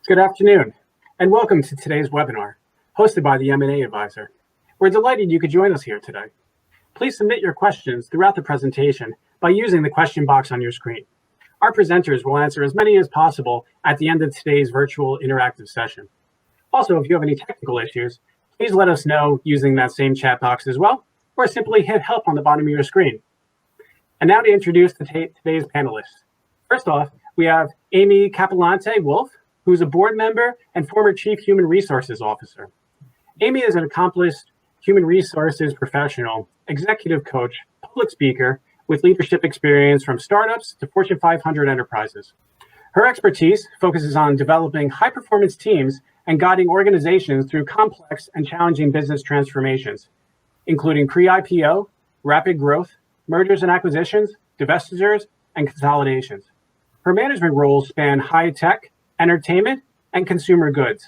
Good afternoon, and welcome to today's webinar, hosted by the M&A Advisor. We're delighted you could join us here today. Please submit your questions throughout the presentation by using the question box on your screen. Our presenters will answer as many as possible at the end of today's virtual interactive session. Also, if you have any technical issues, please let us know using that same chat box as well, or simply hit help on the bottom of your screen. And now to introduce today's panelists. First off, we have Amy Capilante Wolf, who's a board member and former Chief Human Resources Officer. Amy is an accomplished human resources professional, executive coach, public speaker with leadership experience from startups to Fortune 500 enterprises. Her expertise focuses on developing high-performance teams and guiding organizations through complex and challenging business transformations, including pre-IPO, rapid growth, mergers and acquisitions, divestitures, and consolidations. Her management roles span high-tech, entertainment, and consumer goods.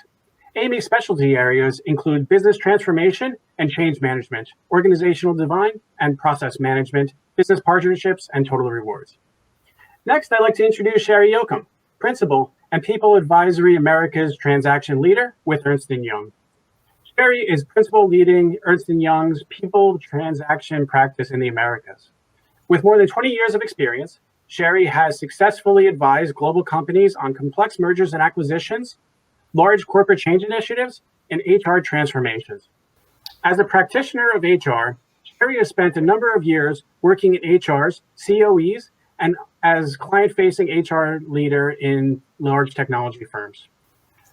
Amy's specialty areas include business transformation and change management, organizational design and process management, business partnerships, and total rewards. Next, I'd like to introduce Sherry Yoakum, Principal and People Advisory America's Transaction Leader with Ernst & Young. Sherry is Principal leading Ernst & Young's People Transaction practice in the Americas. With more than 20 years of experience, Sherry has successfully advised global companies on complex mergers and acquisitions, large corporate change initiatives, and HR transformations. As a practitioner of HR, Sherry has spent a number of years working in HRs, COEs, and as client-facing HR leader in large technology firms.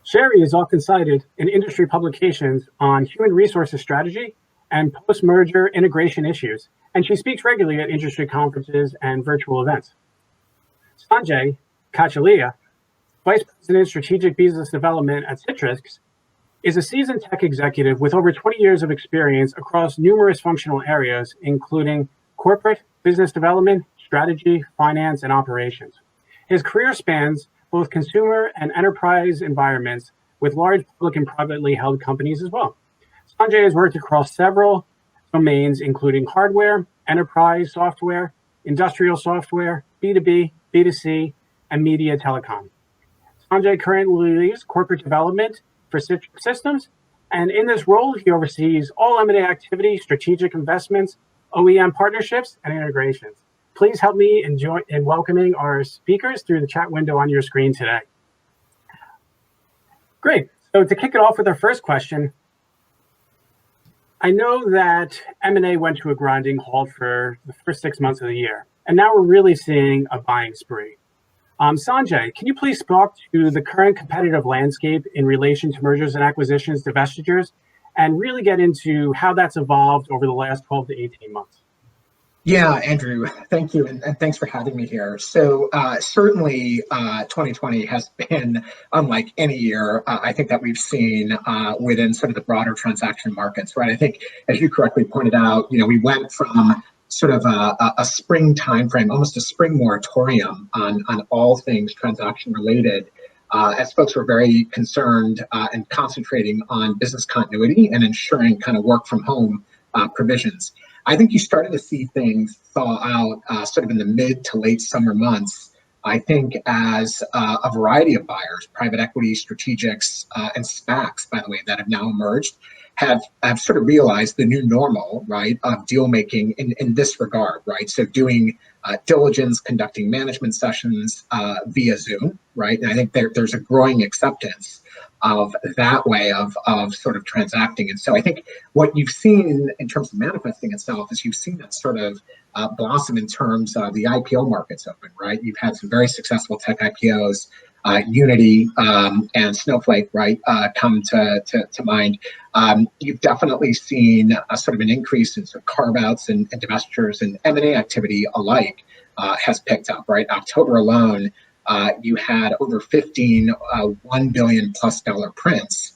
Sherry is often cited in industry publications on human resources strategy and post-merger integration issues, and she speaks regularly at industry conferences and virtual events. Sanjay, Kachilia, Vice President Strategic Business Development at Citrix, is a seasoned tech executive with over 20 years of experience across numerous functional areas, including corporate, business development, strategy, finance, and operations. His career spans both consumer and enterprise environments with large public and privately held companies as well. Sanjay has worked across several domains, including hardware, enterprise software, industrial software, B2B, B2C, and media telecom. Sanjay currently leads corporate development for Citrix Systems, and in this role, he oversees all M&A activity, strategic investments, OEM partnerships, and integrations. Please help me in welcoming our speakers through the chat window on your screen today. Great. So to kick it off with our first question, I know that M&A went to a grinding halt for the first 6 months of the year, and now we're really seeing a buying spree. Sanjay, can you please talk to the current competitive landscape in relation to mergers and acquisitions, divestitures, and really get into how that's evolved over the last 12 to 18 months? Yeah, Andrew, thank you, and thanks for having me here. So certainly 2020 has been unlike any year I think that we've seen within sort of the broader transaction markets, right? I think, as you correctly pointed out, we went from sort of a spring timeframe, almost a spring moratorium on all things transaction related, as folks were very concerned and concentrating on business continuity and ensuring kind of work from home provisions. I think you started to see things thaw out sort of in the mid to late summer months, I think, as a variety of buyers, private equity, strategics, and SPACs, by the way, that have now emerged, have sort of realized the new normal, right, of deal making in this regard, right? So doing diligence, conducting management sessions via Zoom, right? And I think there's a growing acceptance of that way of sort of transacting. And so I think what you've seen in terms of manifesting itself is you've seen that sort of blossom in terms of the IPO markets open, right? You've had some very successful tech IPOs, Unity and Snowflake, right, come to mind. You've definitely seen a sort of an increase in sort of carve-outs and divestitures, and M&A activity alike has picked up, right? October alone, you had over 15 $1 billion plus prints,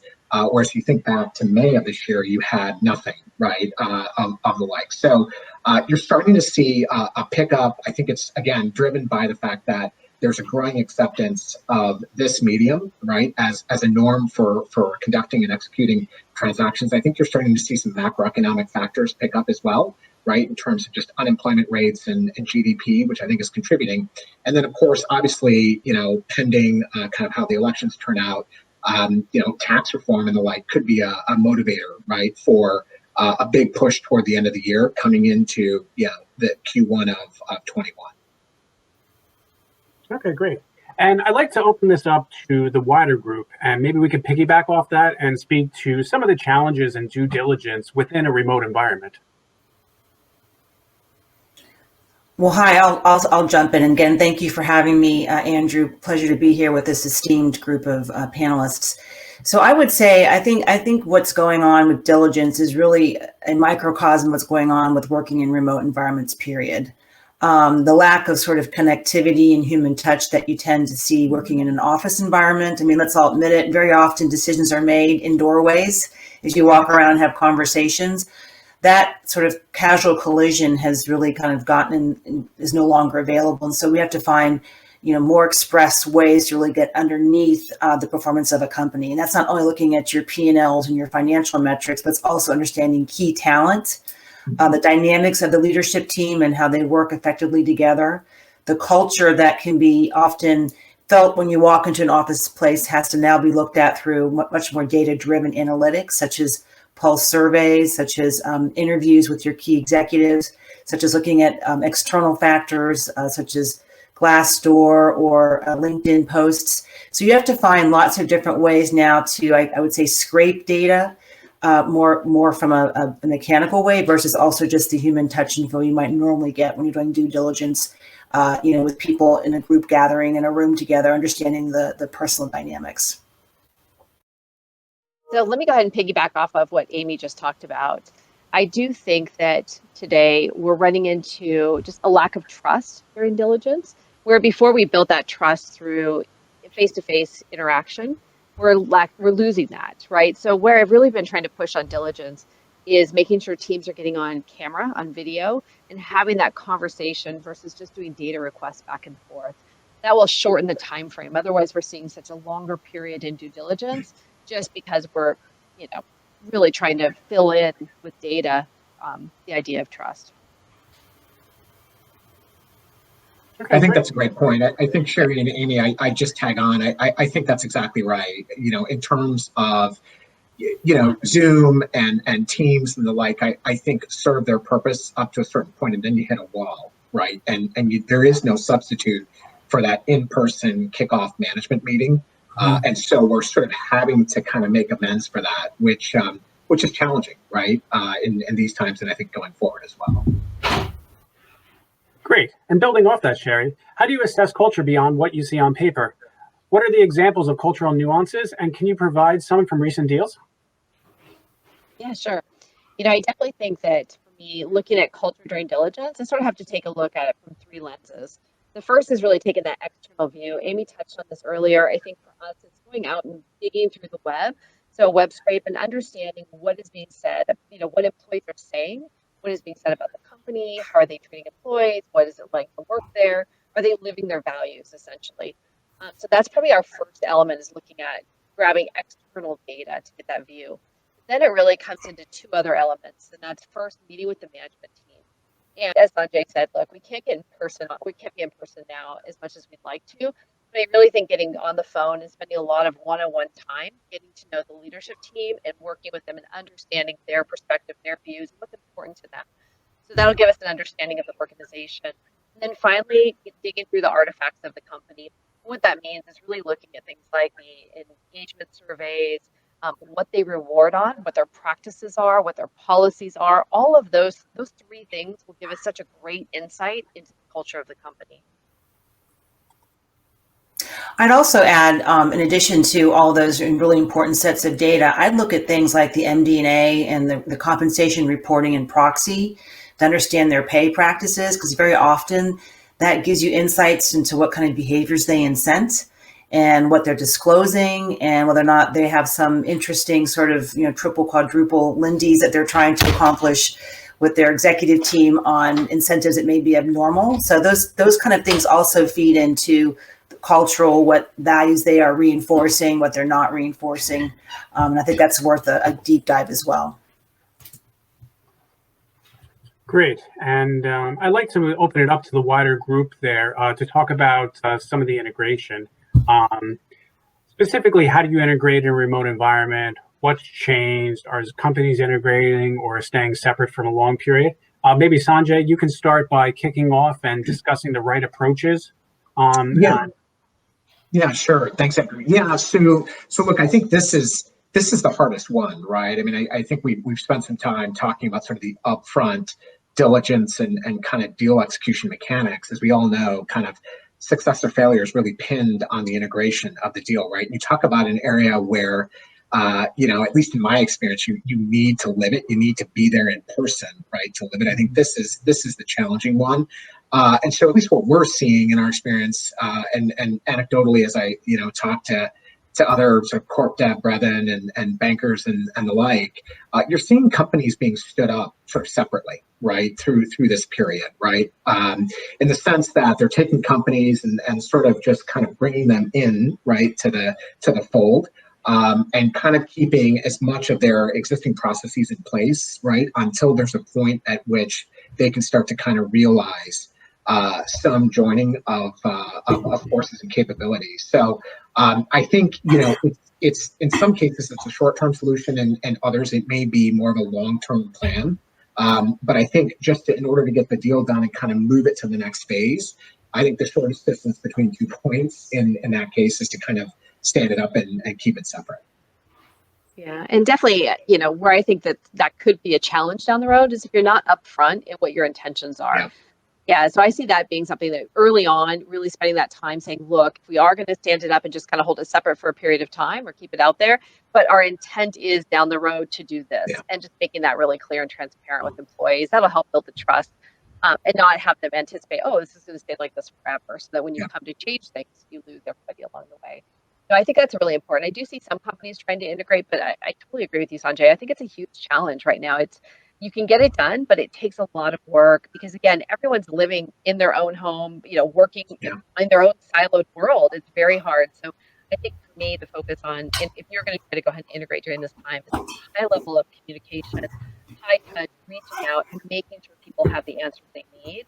whereas you think back to May of this year, you had nothing, right, of the like. So you're starting to see a pickup. I think it's, again, driven by the fact that there's a growing acceptance of this medium, right, as a norm for conducting and executing transactions. I think you're starting to see some macroeconomic factors pick up as well, right, in terms of just unemployment rates and GDP, which I think is contributing. And then, of course, obviously, pending kind of how the elections turn out, tax reform and the like could be a motivator, right, for a big push toward the end of the year coming into the Q1 of 21. Okay, great. And I'd like to open this up to the wider group, and maybe we could piggyback off that and speak to some of the challenges and due diligence within a remote environment. Well, hi, I'll jump in. And again, thank you for having me, Andrew. Pleasure to be here with this esteemed group of panelists. So I would say, I think what's going on with diligence is really a microcosm of what's going on with working in remote environments, period. The lack of sort of connectivity and human touch that you tend to see working in an office environment. I mean, let's all admit it, very often decisions are made in doorways as you walk around and have conversations. That sort of casual collision has really kind of is no longer available. And so we have to find, more express ways to really get underneath the performance of a company. And that's not only looking at your P&Ls and your financial metrics, but it's also understanding key talent, the dynamics of the leadership team and how they work effectively together. The culture that can be often felt when you walk into an office place has to now be looked at through much more data-driven analytics, such as pulse surveys, such as interviews with your key executives, such as looking at external factors, such as Glassdoor or LinkedIn posts. So you have to find lots of different ways now to, I would say, scrape data more from a mechanical way versus also just the human touch info you might normally get when you're doing due diligence, with people in a group gathering in a room together, understanding the personal dynamics. So let me go ahead and piggyback off of what Amy just talked about. I do think that today we're running into just a lack of trust during diligence, where before we built that trust through face-to-face interaction, we're losing that, right? So where I've really been trying to push on diligence is making sure teams are getting on camera, on video, and having that conversation versus just doing data requests back and forth. That will shorten the time frame. Otherwise, we're seeing such a longer period in due diligence just because we're, really trying to fill in with data the idea of trust. I think that's a great point. I think Sherry and Amy, I just tag on. I think that's exactly right. In terms of, Zoom and Teams and the like, I think serve their purpose up to a certain point, and then you hit a wall, right? And there is no substitute for that in-person kickoff management meeting. And so we're sort of having to kind of make amends for that, which is challenging, right? In these times, and I think going forward as well. Great. And building off that, Sherry, how do you assess culture beyond what you see on paper? What are the examples of cultural nuances, and can you provide some from recent deals? Yeah, sure. I definitely think that for me, looking at culture during diligence, I sort of have to take a look at it from three lenses. The first is really taking that external view. Amy touched on this earlier. I think for us, it's going out and digging through the web. So web scrape and understanding what is being said, what employees are saying, what is being said about the company, how are they treating employees, what is it like to work there, are they living their values, essentially. So that's probably our first element, is looking at grabbing external data to get that view. Then it really comes into two other elements, and that's first meeting with the management team. And as Sanjay said, look, we can't be in person now as much as we'd like to. But I really think getting on the phone and spending a lot of one-on-one time, getting to know the leadership team and working with them and understanding their perspective, their views, and what's important to them. So that'll give us an understanding of the organization. And then finally, digging through the artifacts of the company. What that means is really looking at things like the engagement surveys, what they reward on, what their practices are, what their policies are. All of those three things will give us such a great insight into the culture of the company. I'd also add, in addition to all those really important sets of data, I'd look at things like the MD&A and the compensation reporting and proxy to understand their pay practices, because very often that gives you insights into what kind of behaviors they incent and what they're disclosing, and whether or not they have some interesting sort of, triple, quadruple Lindy's that they're trying to accomplish with their executive team on incentives that may be abnormal. So those kind of things also feed into the cultural, what values they are reinforcing, what they're not reinforcing. And I think that's worth a deep dive as well. Great. And I'd like to open it up to the wider group there to talk about some of the integration. Um, Specifically, how do you integrate in a remote environment? What's changed? Are companies integrating or staying separate from a long period? Maybe Sanjay, you can start by kicking off and discussing the right approaches. Yeah. Yeah, sure. Thanks, Andrew. Yeah, so look, I think this is the hardest one, right? I mean, I think we've spent some time talking about sort of the upfront diligence and kind of deal execution mechanics. As we all know, kind of success or failure is really pinned on the integration of the deal, right? And you talk about an area where at least in my experience, you need to live it. You need to be there in person, right, to live it. I think this is the challenging one. And so at least what we're seeing in our experience, and anecdotally, as I talk to other sort of corp dev brethren and bankers and the like, you're seeing companies being stood up sort of separately, right, through this period, right, in the sense that they're taking companies and sort of just kind of bringing them in, right, to the fold. And kind of keeping as much of their existing processes in place, right, until there's a point at which they can start to kind of realize some joining of forces and capabilities. So I think it's in some cases it's a short-term solution, and others it may be more of a long-term plan. But I think just in order to get the deal done and kind of move it to the next phase, I think the shortest distance between 2 points in that case is to kind of stand it up and keep it separate. Yeah, and definitely, where I think that could be a challenge down the road is if you're not upfront in what your intentions are. Yeah. Yeah, so I see that being something that early on, really spending that time saying, look, if we are going to stand it up and just kind of hold it separate for a period of time or keep it out there, but our intent is down the road to do this, Yeah. and just making that really clear and transparent with employees, that'll help build the trust, and not have them anticipate, oh, this is going to stay like this forever, so that when you Yeah. come to change things, you lose everybody along the way. So I think that's really important. I do see some companies trying to integrate, but I totally agree with you, Sanjay. I think it's a huge challenge right now. You can get it done, but it takes a lot of work because again, everyone's living in their own home, working Yeah. in their own siloed world. It's very hard. So I think for me, the focus on, if you're going to try to go ahead and integrate during this time, is high level of communication, high touch, reaching out and making sure people have the answers they need.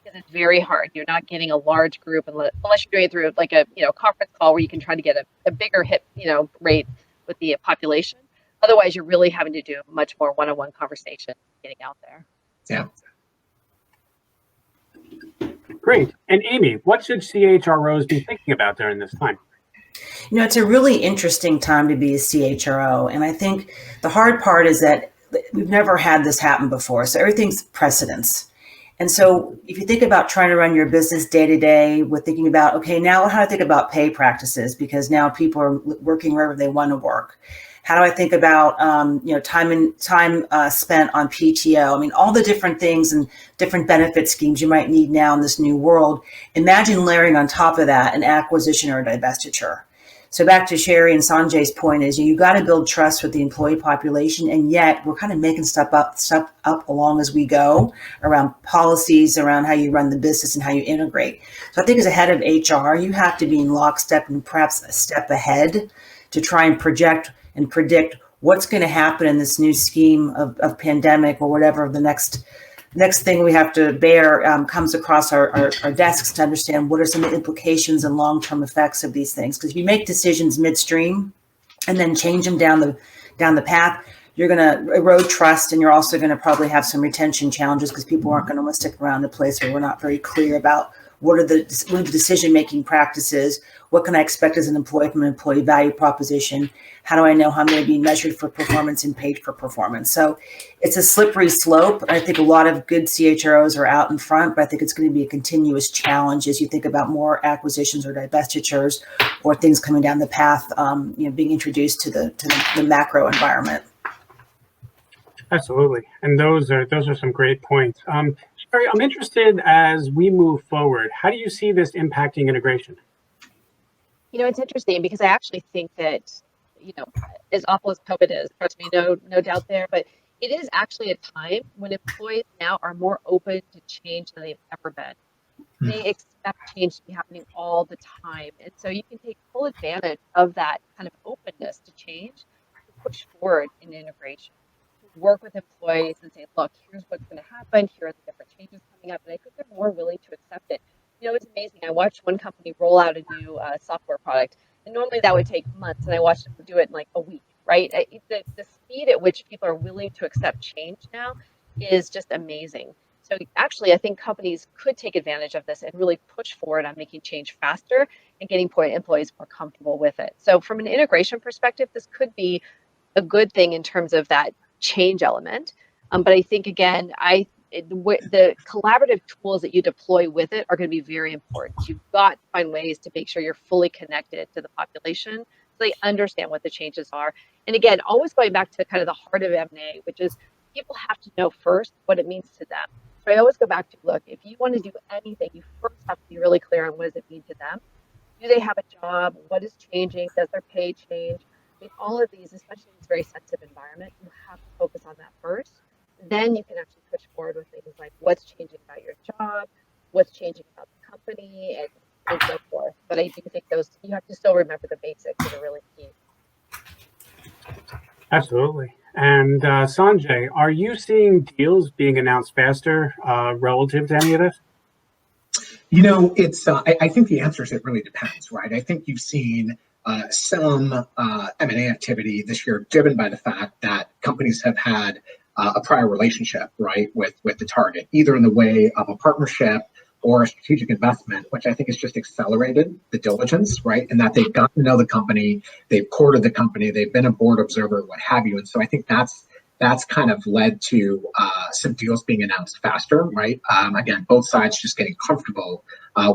Because it's very hard. You're not getting a large group unless you're doing it through like a conference call where you can try to get a bigger hit rate with the population. Otherwise, you're really having to do much more one-on-one conversation getting out there. Yeah. Great. And Amy, what should CHROs be thinking about during this time? It's a really interesting time to be a CHRO. And I think the hard part is that we've never had this happen before. So everything's precedence. And so if you think about trying to run your business day to day with thinking about, okay, now how do I think about pay practices? Because now people are working wherever they want to work. How do I think about, time spent on PTO? I mean, all the different things and different benefit schemes you might need now in this new world. Imagine layering on top of that an acquisition or a divestiture. So back to Sherry and Sanjay's point is you got to build trust with the employee population, and yet we're kind of making stuff up along as we go around policies, around how you run the business and how you integrate. So I think as a head of HR, you have to be in lockstep and perhaps a step ahead to try and project and predict what's going to happen in this new scheme of pandemic or whatever the next thing we have to bear comes across our desks, to understand what are some of the implications and long-term effects of these things. Because if you make decisions midstream and then change them down the path, you're going to erode trust, and you're also going to probably have some retention challenges because people aren't going to want to stick around a place where we're not very clear about what are the decision-making practices, what can I expect as an employee from an employee value proposition, how do I know how I'm going to be measured for performance and paid for performance? So it's a slippery slope. I think a lot of good CHROs are out in front, but I think it's going to be a continuous challenge as you think about more acquisitions or divestitures or things coming down the path, being introduced to the macro environment. Absolutely. And those are some great points. Sherry, I'm interested as we move forward, how do you see this impacting integration? It's interesting because I actually think that, as awful as COVID is, trust me, no doubt there, but it is actually a time when employees now are more open to change than they've ever been. They expect change to be happening all the time. And so you can take full advantage of that kind of openness to change to push forward in integration. work with employees and say, look, here's what's going to happen. Here are the different changes coming up. And I think they're more willing to accept it. You know, it's amazing. I watched one company roll out a new software product, and normally that would take months, and I watched them do it in like a week, right? The speed at which people are willing to accept change now is just amazing. So actually, I think companies could take advantage of this and really push forward on making change faster and getting employees more comfortable with it. So from an integration perspective, this could be a good thing in terms of that change element. But I think, again, the collaborative tools that you deploy with it are going to be very important. You've got to find ways to make sure you're fully connected to the population so they understand what the changes are. And again, always going back to kind of the heart of M&A, which is people have to know first what it means to them. So I always go back to, look, if you want to do anything, you first have to be really clear on what does it mean to them. Do they have a job? What is changing? Does their pay change? I mean, all of these, especially in this very sensitive environment, you have to focus on that first. Then you can actually push forward with things like what's changing about your job, what's changing about the company, and so forth. But I do think you have to still remember the basics that are really key. Absolutely. And Sanjay, are you seeing deals being announced faster relative to any of this? You know, it's. I think the answer is it really depends, right? I think you've seen some M&A activity this year driven by the fact that companies have had a prior relationship, right, with the target, either in the way of a partnership or a strategic investment, which I think has just accelerated the diligence, right? And that they've gotten to know the company, they've courted the company, they've been a board observer, what have you. And so I think that's kind of led to some deals being announced faster, right? Again, both sides just getting comfortable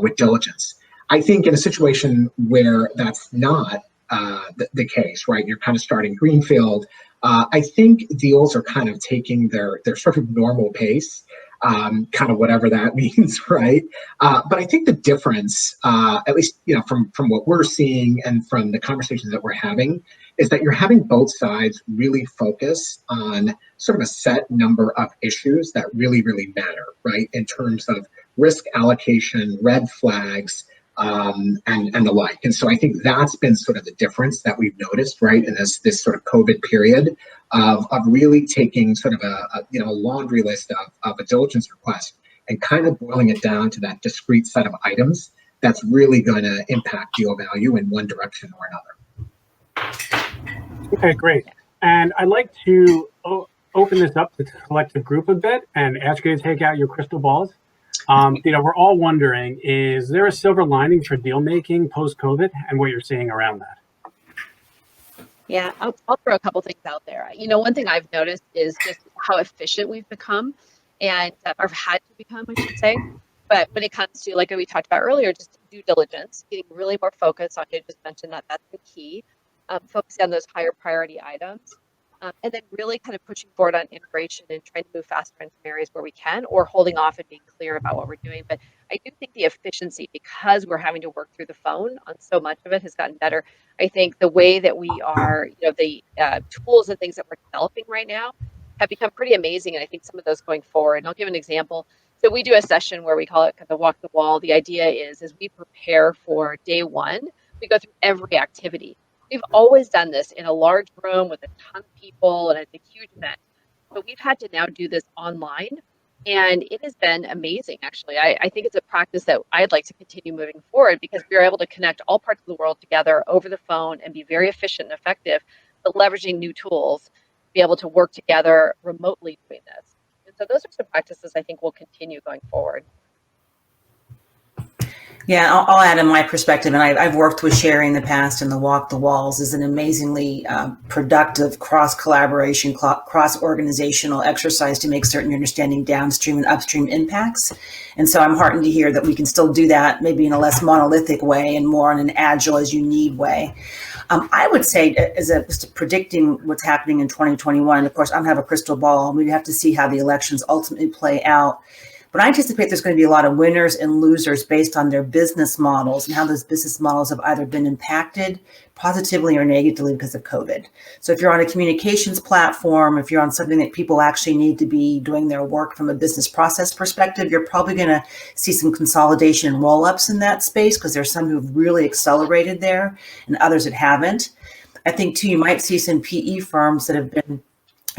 with diligence. I think in a situation where that's not the case, right? You're kind of starting greenfield. I think deals are kind of taking their sort of normal pace, kind of whatever that means, right? But I think the difference, at least from what we're seeing and from the conversations that we're having, is that you're having both sides really focus on sort of a set number of issues that really, really matter, right? In terms of risk allocation, red flags, and the like. And so I think that's been sort of the difference that we've noticed, right, in this sort of COVID period of really taking sort of a laundry list of a diligence request and kind of boiling it down to that discrete set of items that's really going to impact deal value in one direction or another. Okay, great. And I'd like to open this up to the collective group a bit and ask you to take out your crystal balls. We're all wondering, is there a silver lining for deal making post-COVID and what you're seeing around that? Yeah, I'll throw a couple things out there. One thing I've noticed is just how efficient we've become and or had to become, I should say. But when it comes to, like we talked about earlier, just due diligence, getting really more focused on, you just mentioned that's the key, focusing on those higher priority items. And then really kind of pushing forward on integration and trying to move faster in some areas where we can, or holding off and being clear about what we're doing. But I do think the efficiency, because we're having to work through the phone on so much of it, has gotten better. I think the way that we are, the tools and things that we're developing right now have become pretty amazing. And I think some of those going forward, and I'll give an example. So we do a session where we call it the walk the wall. The idea is we prepare for day one, we go through every activity. We've always done this in a large room with a ton of people, and it's a huge event. But we've had to now do this online, and it has been amazing, actually. I think it's a practice that I'd like to continue moving forward, because we are able to connect all parts of the world together over the phone and be very efficient and effective, but leveraging new tools to be able to work together remotely doing this. And so those are some practices I think will continue going forward. Yeah, I'll add in my perspective, and I've worked with Sherry in the past, and the Walk the Walls is an amazingly productive cross-collaboration, cross-organizational exercise to make certain you're understanding downstream and upstream impacts. And so I'm heartened to hear that we can still do that, maybe in a less monolithic way and more in an agile as you need way. I would say, as predicting what's happening in 2021, and of course, I don't have a crystal ball. We have to see how the elections ultimately play out. But I anticipate there's going to be a lot of winners and losers based on their business models and how those business models have either been impacted positively or negatively because of COVID. So if you're on a communications platform, if you're on something that people actually need to be doing their work from a business process perspective, you're probably going to see some consolidation and roll-ups in that space, because there's some who've really accelerated there and others that haven't. I think, too, you might see some PE firms that have been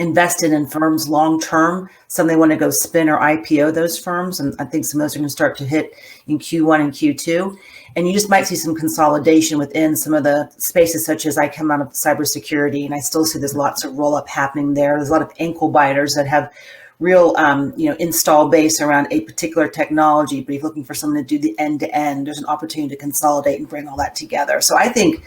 invested in firms long term. Some they want to go spin or IPO those firms, and I think some of those are going to start to hit in Q1 and Q2. And you just might see some consolidation within some of the spaces, such as I come out of cybersecurity, and I still see there's lots of roll up happening there. There's a lot of ankle biters that have real, install base around a particular technology, but if you're looking for someone to do the end to end, there's an opportunity to consolidate and bring all that together. So I think,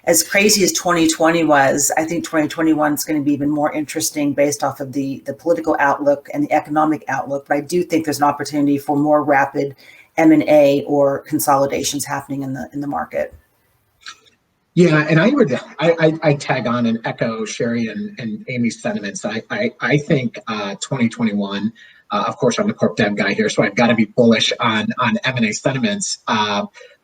as crazy as 2020 was, I think 2021 is going to be even more interesting based off of the political outlook and the economic outlook. But I do think there's an opportunity for more rapid M&A or consolidations happening in the market. Yeah, and I tag on and echo Sherry and Amy's sentiments. I think 2021. Of course, I'm the corp dev guy here, so I've got to be bullish on M&A sentiments.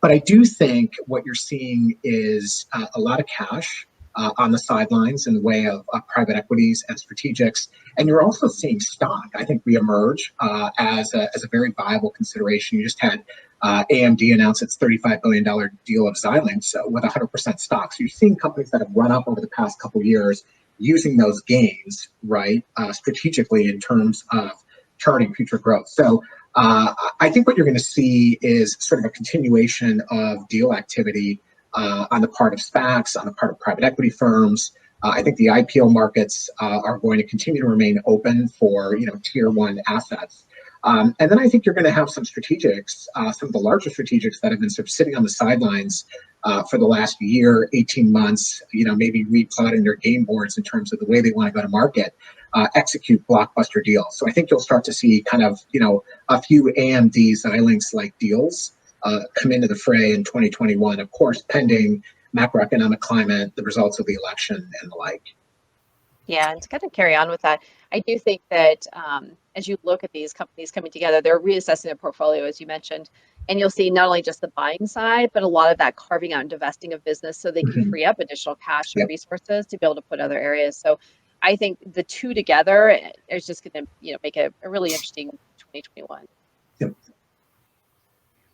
But I do think what you're seeing is a lot of cash on the sidelines in the way of private equities and strategics, and you're also seeing stock, I think, reemerge as a very viable consideration. You just had AMD announce its $35 billion deal of Xilinx with 100% stock. So you're seeing companies that have run up over the past couple of years using those gains, right, strategically in terms of charting future growth. So I think what you're going to see is sort of a continuation of deal activity on the part of SPACs, on the part of private equity firms. I think the IPO markets are going to continue to remain open for tier one assets. And then I think you're going to have some strategics, some of the larger strategics that have been sort of sitting on the sidelines for the last year, 18 months, maybe replotting their game boards in terms of the way they want to go to market, execute blockbuster deals. So I think you'll start to see kind of, a few AMD Xilinx-like deals come into the fray in 2021, of course, pending macroeconomic climate, the results of the election, and the like. Yeah, and to kind of carry on with that, I do think that as you look at these companies coming together, they're reassessing their portfolio, as you mentioned, and you'll see not only just the buying side, but a lot of that carving out and divesting of business so they can free up additional cash and resources to be able to put other areas. So I think the two together is just going to make a really interesting 2021. Yep.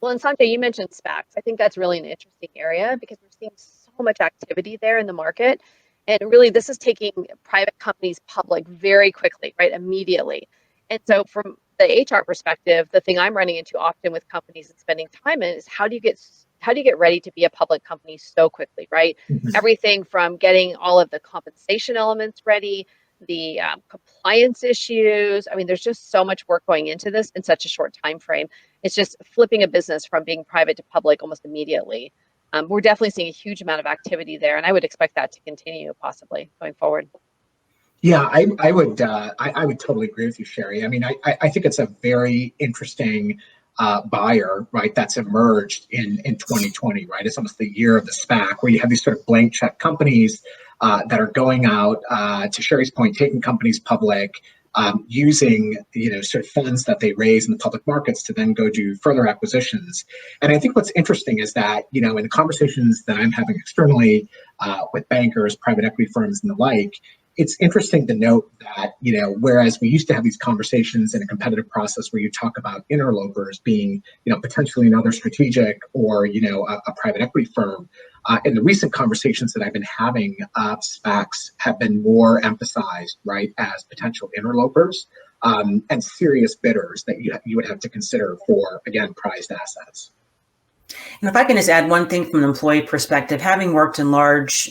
Well, and Sanjay, you mentioned SPACs. I think that's really an interesting area because we're seeing so much activity there in the market. And really, this is taking private companies public very quickly, right? Immediately. And so from the HR perspective, the thing I'm running into often with companies and spending time in is how do you get ready to be a public company so quickly, right? Everything from getting all of the compensation elements ready, the compliance issues. I mean, there's just so much work going into this in such a short time frame. It's just flipping a business from being private to public almost immediately. We're definitely seeing a huge amount of activity there, and I would expect that to continue possibly going forward. Yeah, I would totally agree with you, Sherry. I mean, I think it's a very interesting buyer, right, that's emerged in 2020, right? It's almost the year of the SPAC, where you have these sort of blank check companies that are going out, to Sherry's point, taking companies public, using sort of funds that they raise in the public markets to then go do further acquisitions. And I think what's interesting is that in the conversations that I'm having externally with bankers, private equity firms, and the like, it's interesting to note that whereas we used to have these conversations in a competitive process where you talk about interlopers being potentially another strategic or a private equity firm, in the recent conversations that I've been having, SPACs have been more emphasized, right, as potential interlopers and serious bidders that you would have to consider for, again, prized assets. And if I can just add one thing from an employee perspective, having worked in large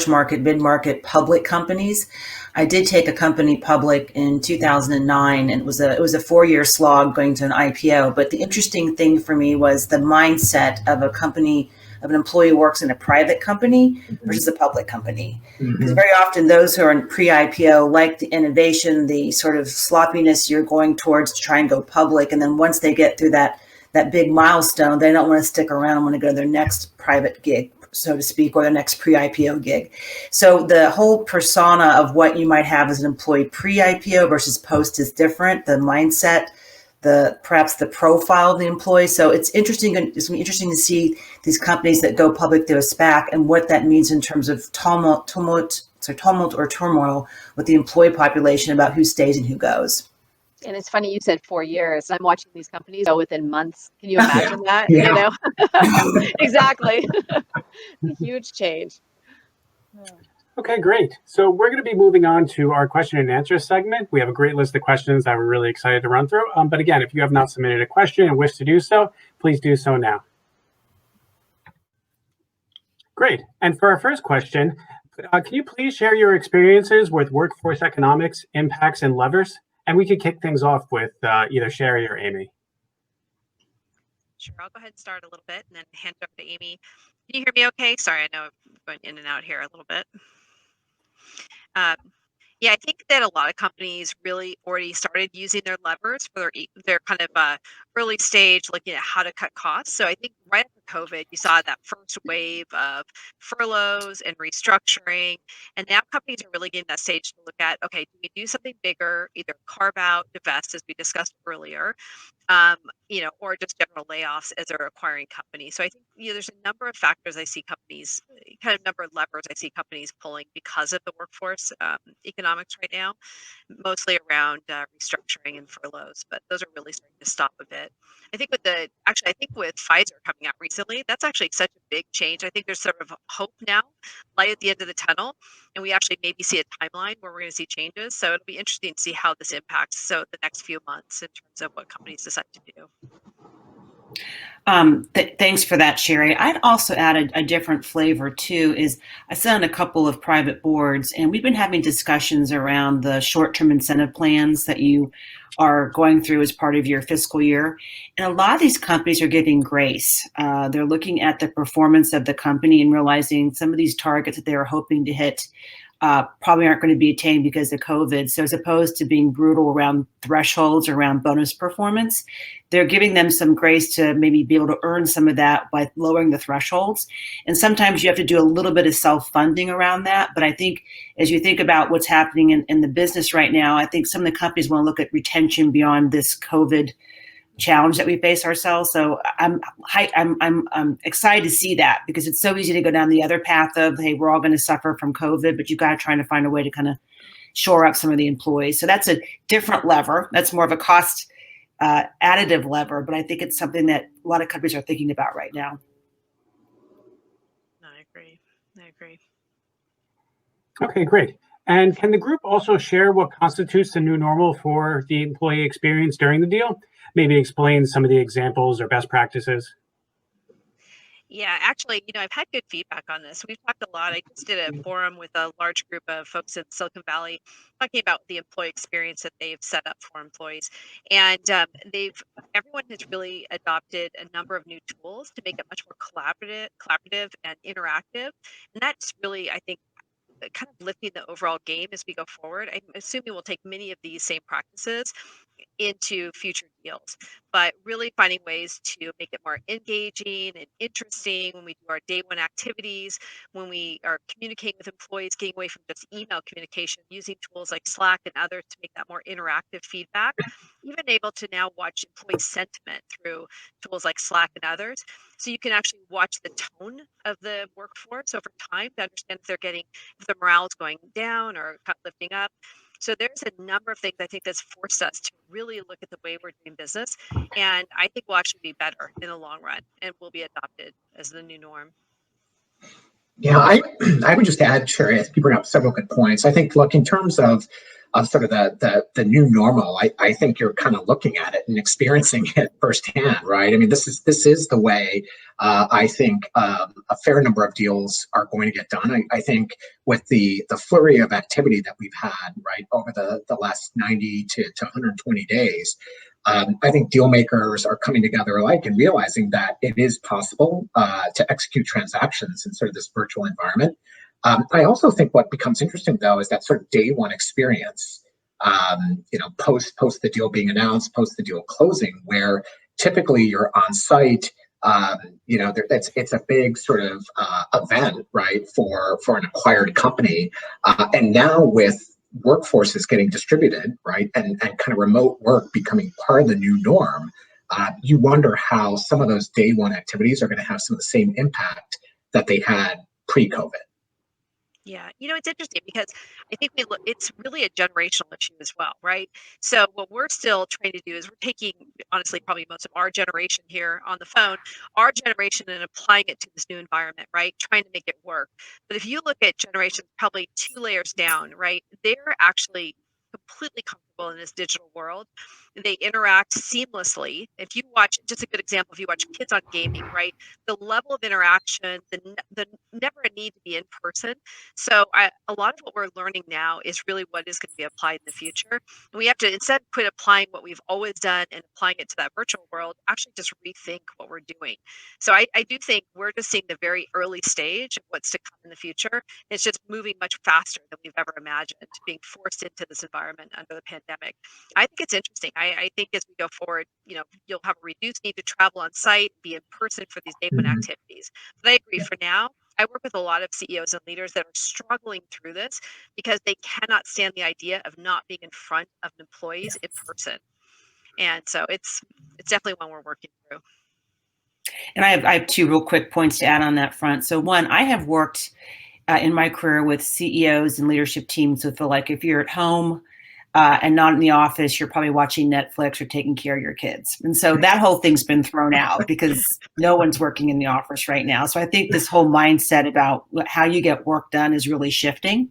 market, mid-market public companies, I did take a company public in 2009, and it was a 4-year slog going to an IPO. But the interesting thing for me was the mindset of an employee who works in a private company versus a public company. Because very often those who are in pre-IPO like the innovation, the sort of sloppiness you're going towards to try and go public. And then once they get through that big milestone, they don't want to stick around and want to go to their next private gig, so to speak, or their next pre-IPO gig. So the whole persona of what you might have as an employee pre-IPO versus post is different. The mindset, perhaps the profile of the employee. So it's interesting. It's going to be interesting to see these companies that go public through a SPAC and what that means in terms of tumult or turmoil with the employee population about who stays and who goes. And it's funny you said 4 years. I'm watching these companies go within months. Can you imagine that? Yeah. Exactly. A huge change. Okay, great. So we're going to be moving on to our question and answer segment. We have a great list of questions that we're really excited to run through. But again, if you have not submitted a question and wish to do so, please do so now. Great. And for our first question, can you please share your experiences with workforce economics, impacts, and levers? And we could kick things off with either Sherry or Amy. Sure, I'll go ahead and start a little bit and then hand it over to Amy. Can you hear me okay? Sorry, I know I'm going in and out here a little bit. Yeah, I think that a lot of companies really already started using their levers for their kind of early stage, looking at how to cut costs. So I think right after COVID, you saw that first wave of furloughs and restructuring. And now companies are really getting that stage to look at, okay, do we do something bigger, either carve out, divest, as we discussed earlier, or just general layoffs as they're acquiring companies. So I think there's a number of factors I see companies, kind of number of levers I see companies pulling because of the workforce economics right now, mostly around restructuring and furloughs. But those are really starting to stop a bit. I think with Pfizer coming out recently, that's actually such a big change. I think there's sort of hope now, light at the end of the tunnel, and we actually maybe see a timeline where we're going to see changes. So it'll be interesting to see how this impacts the next few months in terms of what companies decide to do. Thanks for that, Sherry. I'd also add a different flavor too. Is I sit on a couple of private boards, and we've been having discussions around the short-term incentive plans that you are going through as part of your fiscal year. And a lot of these companies are giving grace. They're looking at the performance of the company and realizing some of these targets that they were hoping to hit probably aren't going to be attained because of COVID. So as opposed to being brutal around thresholds, around bonus performance, they're giving them some grace to maybe be able to earn some of that by lowering the thresholds. And sometimes you have to do a little bit of self-funding around that. But I think as you think about what's happening in the business right now, I think some of the companies want to look at retention beyond this COVID challenge that we face ourselves. So I'm excited to see that, because it's so easy to go down the other path of, hey, we're all going to suffer from COVID, but you got to try to find a way to kind of shore up some of the employees. So that's a different lever. That's more of a cost additive lever, but I think it's something that a lot of companies are thinking about right now. I agree. Okay, great. And can the group also share what constitutes the new normal for the employee experience during the deal? Maybe explain some of the examples or best practices. Yeah, actually, I've had good feedback on this. We've talked a lot. I just did a forum with a large group of folks in Silicon Valley talking about the employee experience that they've set up for employees. And everyone has really adopted a number of new tools to make it much more collaborative and interactive. And that's really, I think, kind of lifting the overall game as we go forward. I'm assuming we'll take many of these same practices into future deals, but really finding ways to make it more engaging and interesting when we do our day one activities, when we are communicating with employees, getting away from just email communication, using tools like Slack and others to make that more interactive feedback, even able to now watch employee sentiment through tools like Slack and others. So you can actually watch the tone of the workforce over time to understand if the morale is going down or kind of lifting up. So there's a number of things I think that's forced us to really look at the way we're doing business. And I think we'll actually be better in the long run and will be adopted as the new norm. Yeah, I would just add, Sherry, you bring up several good points. I think, look, in terms of sort of the new normal, I think you're kind of looking at it and experiencing it firsthand, right? I mean, this is the way I think a fair number of deals are going to get done. I think with the flurry of activity that we've had, right, over the last 90 to 120 days, I think deal makers are coming together alike and realizing that it is possible to execute transactions in sort of this virtual environment. I also think what becomes interesting, though, is that sort of day one experience, post the deal being announced, post the deal closing, where typically you're on site. It's a big sort of event, right, for an acquired company, and now with workforces getting distributed, right, and kind of remote work becoming part of the new norm, you wonder how some of those day one activities are going to have some of the same impact that they had pre-COVID. Yeah, it's interesting because I think it's really a generational issue as well, right? So what we're still trying to do is we're taking, honestly, probably most of our generation here on the phone, our generation, and applying it to this new environment, right? Trying to make it work. But if you look at generations probably 2 layers down, right? They're actually completely comfortable in this digital world. They interact seamlessly. If you watch, just a good example, if you watch kids on gaming, right? The level of interaction, the never a need to be in person. So a lot of what we're learning now is really what is going to be applied in the future. And we have to instead quit applying what we've always done and applying it to that virtual world, actually just rethink what we're doing. So I do think we're just seeing the very early stage of what's to come in the future. It's just moving much faster than we've ever imagined, being forced into this environment under the pandemic. I think it's interesting. I think as we go forward, you'll have a reduced need to travel on site, be in person for these day one Mhm. activities. But I agree for now, I work with a lot of CEOs and leaders that are struggling through this because they cannot stand the idea of not being in front of employees in person. And so it's definitely one we're working through. And I have two real quick points to add on that front. So one, I have worked in my career with CEOs and leadership teams who feel like if you're at home and not in the office, you're probably watching Netflix or taking care of your kids. And so that whole thing's been thrown out because no one's working in the office right now. So I think this whole mindset about how you get work done is really shifting.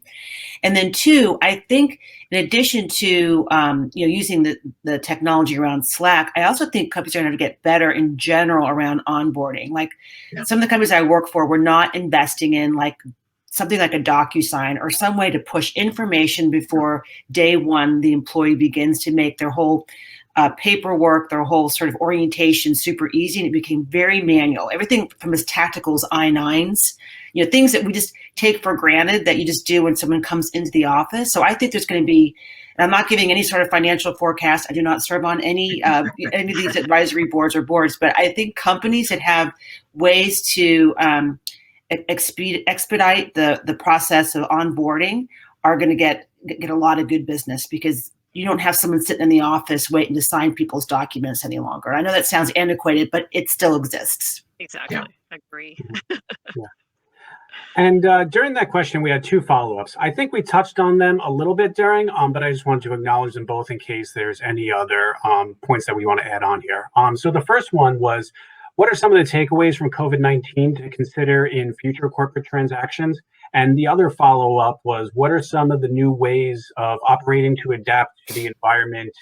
And then two, I think in addition to using the technology around Slack, I also think companies are going to get better in general around onboarding. Like some of the companies I work for, we're not investing in like something like a DocuSign or some way to push information before day one the employee begins to make their whole paperwork, their whole sort of orientation super easy. And it became very manual. Everything from as tactical as I-9s, things that we just take for granted that you just do when someone comes into the office. So I think there's going to be, and I'm not giving any sort of financial forecast. I do not serve on any of these advisory boards or boards, but I think companies that have ways to expedite the process of onboarding are going to get a lot of good business because you don't have someone sitting in the office waiting to sign people's documents any longer. I know that sounds antiquated, but it still exists. Exactly. Agree. Yeah. And during that question, we had two follow-ups. I think we touched on them a little bit during, but I just wanted to acknowledge them both in case there's any other points that we want to add on here. So the first one was, what are some of the takeaways from COVID-19 to consider in future corporate transactions? And the other follow-up was, what are some of the new ways of operating to adapt to the environment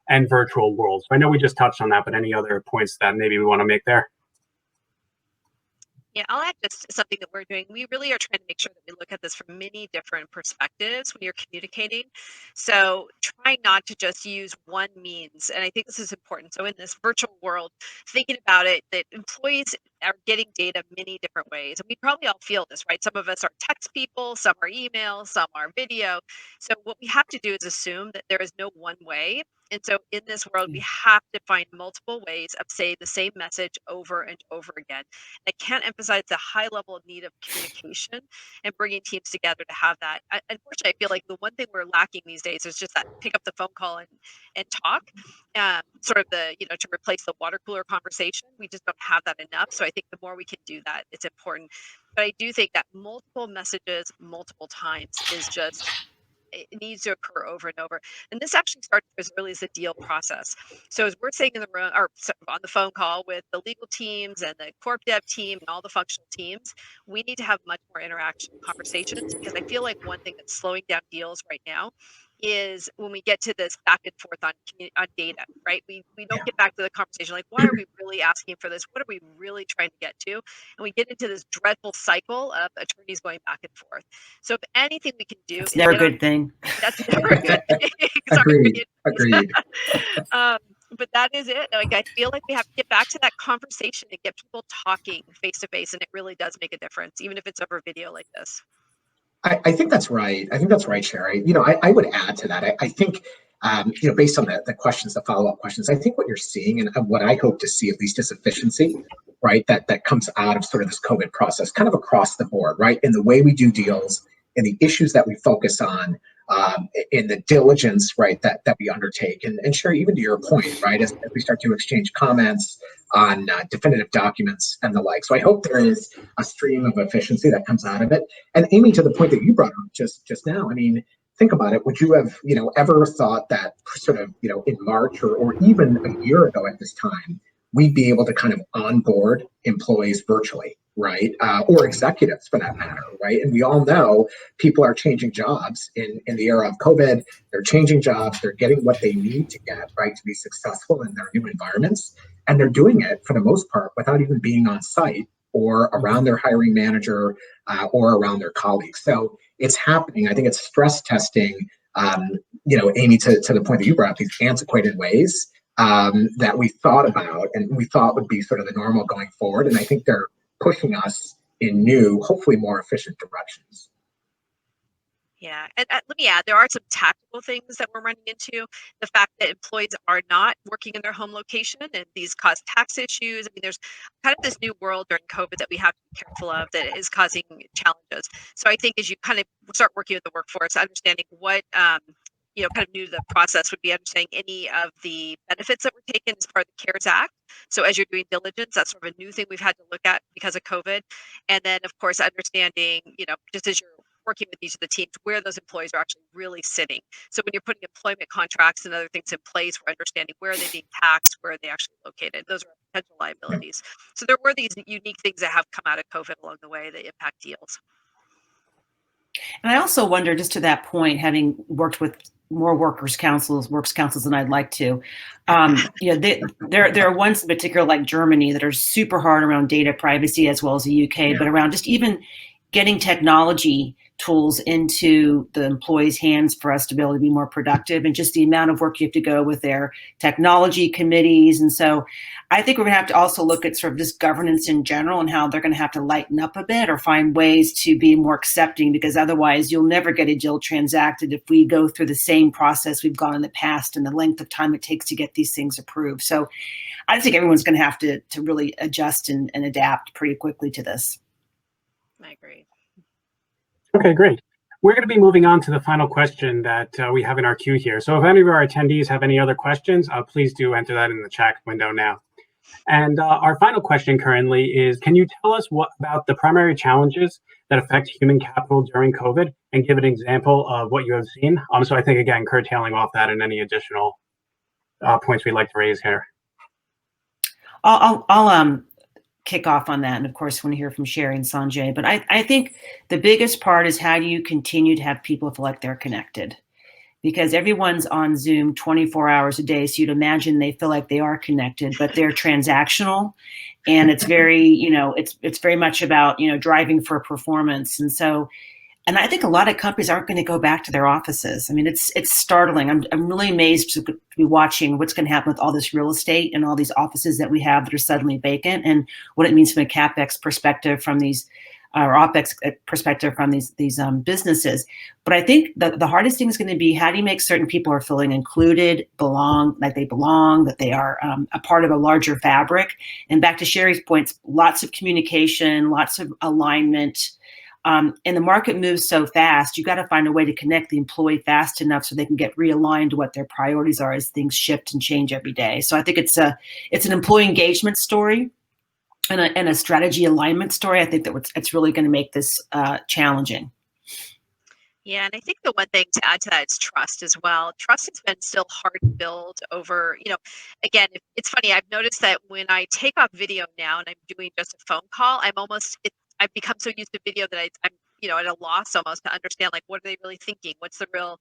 and virtual worlds? So I know we just touched on that, but any other points that maybe we want to make there? Yeah, I'll add just something that we're doing. We really are trying to make sure that we look at this from many different perspectives when you're communicating. So try not to just use one means. And I think this is important. So in this virtual world, thinking about it, that employees are getting data many different ways. And we probably all feel this, right? Some of us are text people, some are email, some are video. So what we have to do is assume that there is no one way. And so in this world, we have to find multiple ways of saying the same message over and over again. I can't emphasize the high level of need of communication and bringing teams together to have that. Unfortunately, I feel like the one thing we're lacking these days is just that pick up the phone call and talk, sort of to replace the water cooler conversation. We just don't have that enough. So I think the more we can do that, it's important. But I do think that multiple messages, multiple times is just, it needs to occur over and over. And this actually starts as early as the deal process. So as we're sitting in the room or on the phone call with the legal teams and the corp dev team and all the functional teams, we need to have much more interaction conversations because I feel like one thing that's slowing down deals right now is when we get to this back and forth on data, right? We don't get back to the conversation like, why are we really asking for this? What are we really trying to get to? And we get into this dreadful cycle of attorneys going back and forth. So if anything we can do, It's never a good thing. That's never a good thing. Agreed. Agreed. But that is it. Like I feel like we have to get back to that conversation and get people talking face to face, and it really does make a difference, even if it's over video like this. I think that's right. I think that's right, Sherry. I would add to that. I think, based on the questions, the follow-up questions, I think what you're seeing and what I hope to see at least is efficiency, right? That comes out of sort of this COVID process, kind of across the board, right? In the way we do deals, in the issues that we focus on, in the diligence, right, that we undertake. And Sherry, even to your point, right, as we start to exchange comments on definitive documents and the like. So I hope there is a stream of efficiency that comes out of it. And Amy, to the point that you brought up just now, I mean, think about it. Would you have, ever thought that sort of, in March or even a year ago at this time, we'd be able to kind of onboard employees virtually, right? Or executives for that matter, right? And we all know people are changing jobs in the era of COVID. They're changing jobs. They're getting what they need to get, right, to be successful in their new environments. And they're doing it for the most part without even being on site or around their hiring manager or around their colleagues. So it's happening. I think it's stress testing, Amy, to the point that you brought up, these antiquated ways that we thought about and we thought would be sort of the normal going forward. And I think they're pushing us in new, hopefully more efficient directions. Yeah, and let me add, there are some tactical things that we're running into. The fact that employees are not working in their home location, and these cause tax issues. I mean, there's kind of this new world during COVID that we have to be careful of that is causing challenges. So I think as you kind of start working with the workforce, understanding what kind of new to the process would be understanding any of the benefits that were taken as part of the CARES Act. So as you're doing diligence, that's sort of a new thing we've had to look at because of COVID. And then, of course, understanding, just as you're working with each of the teams, where those employees are actually really sitting. So when you're putting employment contracts and other things in place, we're understanding where are they being taxed, where are they actually located. Those are potential liabilities. So there were these unique things that have come out of COVID along the way that impact deals. And I also wonder, just to that point, having worked with more works councils than I'd like to, there are ones in particular like Germany that are super hard around data privacy, as well as the UK, but around just even getting technology tools into the employees' hands for us to be able to be more productive, and just the amount of work you have to go with their technology committees. And so I think we're going to have to also look at sort of just governance in general and how they're going to have to lighten up a bit or find ways to be more accepting, because otherwise you'll never get a deal transacted if we go through the same process we've gone in the past and the length of time it takes to get these things approved. So I think everyone's going to have to really adjust and adapt pretty quickly to this. I agree. Okay, great. We're going to be moving on to the final question that we have in our queue here. So if any of our attendees have any other questions, please do enter that in the chat window now. And our final question currently is, can you tell us what about the primary challenges that affect human capital during COVID and give an example of what you have seen? So I think, again, curtailing off that and any additional points we'd like to raise here. I'll kick off on that. And of course, want to hear from Sherry and Sanjay. But I think the biggest part is how do you continue to have people feel like they're connected? Because everyone's on Zoom 24 hours a day. So you'd imagine they feel like they are connected, but they're transactional. And it's very, it's very much about, driving for performance. And I think a lot of companies aren't going to go back to their offices. I mean, it's startling. I'm really amazed to be watching what's going to happen with all this real estate and all these offices that we have that are suddenly vacant, and what it means from a CapEx perspective from these, or OpEx perspective from these businesses. But I think the hardest thing is going to be, how do you make certain people are feeling included, that they are a part of a larger fabric? And back to Sherry's points, lots of communication, lots of alignment. And the market moves so fast, you got to find a way to connect the employee fast enough so they can get realigned to what their priorities are as things shift and change every day. So I think it's an employee engagement story and a strategy alignment story. I think that it's really going to make this challenging. Yeah, and I think the one thing to add to that is trust as well. Trust has been still hard to build over, again, it's funny, I've noticed that when I take off video now and I'm doing just a phone call, I've become so used to video that I'm at a loss almost to understand, like, what are they really thinking? What's the real,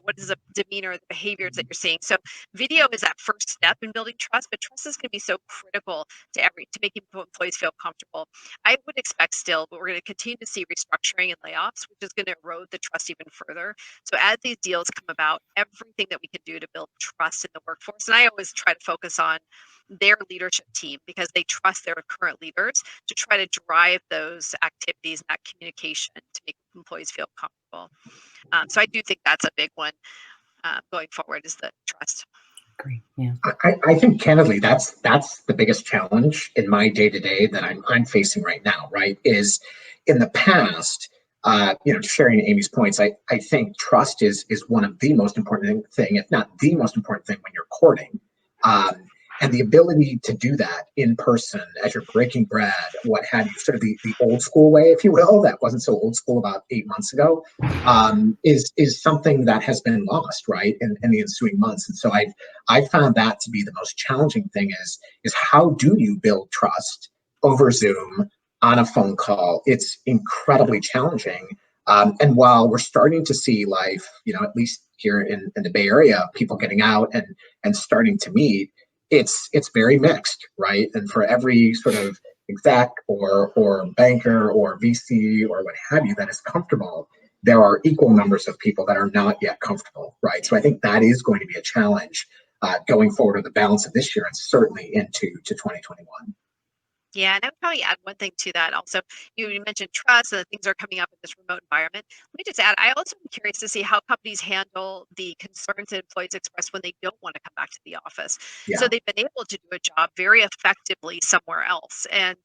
what is the demeanor, the behaviors that you're seeing? So video is that first step in building trust, but trust is going to be so critical to making employees feel comfortable. I would expect still, but we're going to continue to see restructuring and layoffs, which is going to erode the trust even further. So as these deals come about, everything that we can do to build trust in the workforce, and I always try to focus on their leadership team because they trust their current leaders to try to drive those activities and that communication to make employees feel comfortable. So I do think that's a big one going forward, is the trust. Agree. Yeah. I think candidly, that's the biggest challenge in my day-to-day that I'm facing right now, right? Is in the past, sharing Amy's points, I think trust is one of the most important thing, if not the most important thing when you're courting. And the ability to do that in person as you're breaking bread, what have you, sort of the old school way, if you will, that wasn't so old school about 8 months ago, is something that has been lost, right, in the ensuing months. And so I found that to be the most challenging thing is how do you build trust over Zoom on a phone call? It's incredibly challenging. And while we're starting to see life, at least here in the Bay Area, people getting out and starting to meet, it's very mixed, right? And for every sort of exec or banker or VC or what have you that is comfortable, there are equal numbers of people that are not yet comfortable, right? So I think that is going to be a challenge going forward with the balance of this year and certainly into 2021. Yeah, and I would probably add one thing to that also. You mentioned trust and the things that are coming up in this remote environment. Let me just add, I also am curious to see how companies handle the concerns that employees express when they don't want to come back to the office. Yeah. So they've been able to do a job very effectively somewhere else. And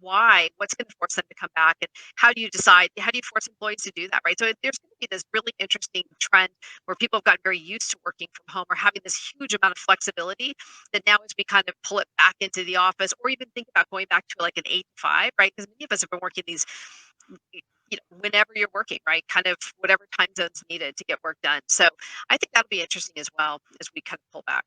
why? What's going to force them to come back? And how do you decide? How do you force employees to do that, right? So there's going to be this really interesting trend where people have gotten very used to working from home or having this huge amount of flexibility that now as we kind of pull it back into the office or even think about going back to like an 8 to 5, right? Because many of us have been working these, whenever you're working, right? Kind of whatever time zone's needed to get work done. So I think that'll be interesting as well as we kind of pull back.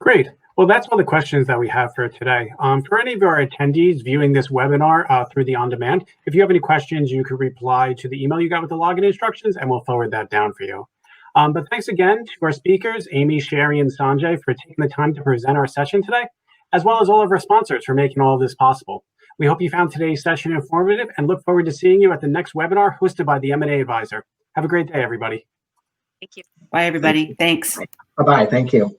Great. Well, that's all the questions that we have for today. For any of our attendees viewing this webinar through the on-demand, if you have any questions, you can reply to the email you got with the login instructions, and we'll forward that down for you. But thanks again to our speakers, Amy, Sherry, and Sanjay, for taking the time to present our session today, as well as all of our sponsors for making all of this possible. We hope you found today's session informative and look forward to seeing you at the next webinar hosted by the M&A Advisor. Have a great day, everybody. Thank you. Bye, everybody. Thanks. Bye-bye. Thank you.